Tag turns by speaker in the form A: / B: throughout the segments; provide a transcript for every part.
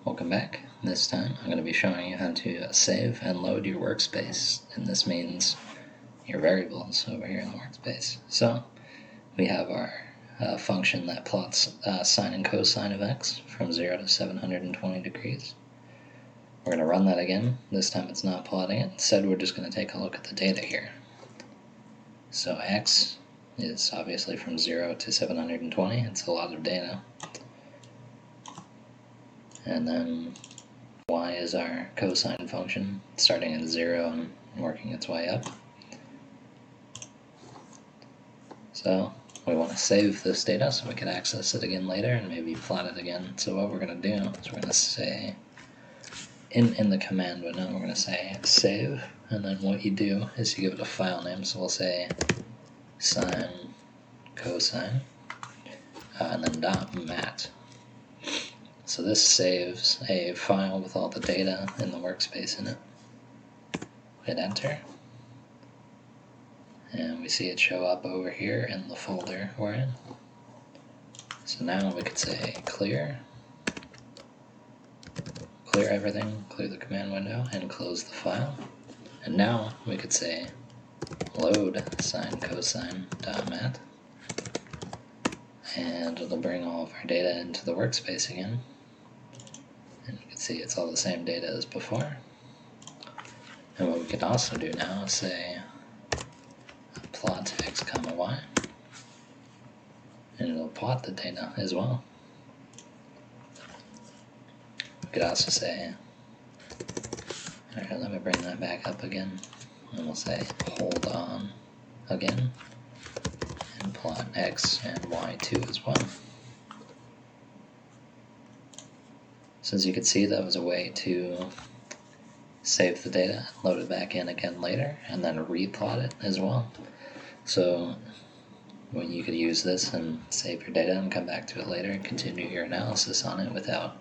A: Welcome back. This time I'm going to be showing you how to save and load your workspace, and this means your variables over here in the workspace. So we have our function that plots sine and cosine of x from 0 to 720 degrees. We're going to run that again. This time it's not plotting it. Instead we're just going to take a look at the data here. So x is obviously from 0 to 720. It's a lot of data. And then y is our cosine function, starting at 0 and working its way up. So we want to save this data so we can access it again later and maybe plot it again. So what we're going to do is we're going to say, in the command window, we're going to say save, and then what you do is you give it a file name. So we'll say sine, cosine, and then .mat. So this saves a file with all the data in the workspace in it. Hit enter, and we see it show up over here in the folder we're in. So now we could say clear everything, clear the command window, and close the file. And now we could say load sine cosine .mat, and it'll bring all of our data into the workspace again. And you can see it's all the same data as before. And what we can also do now is say plot x comma y, and it'll plot the data as well. We could also say, alright, let me bring that back up again, and we'll say hold on again, and plot x and y too as well. So as you can see, that was a way to save the data, load it back in again later, and then replot it as well. So when you could use this and save your data and come back to it later and continue your analysis on it without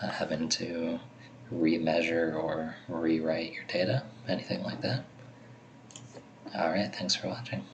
A: having to remeasure or rewrite your data, anything like that. Alright, thanks for watching.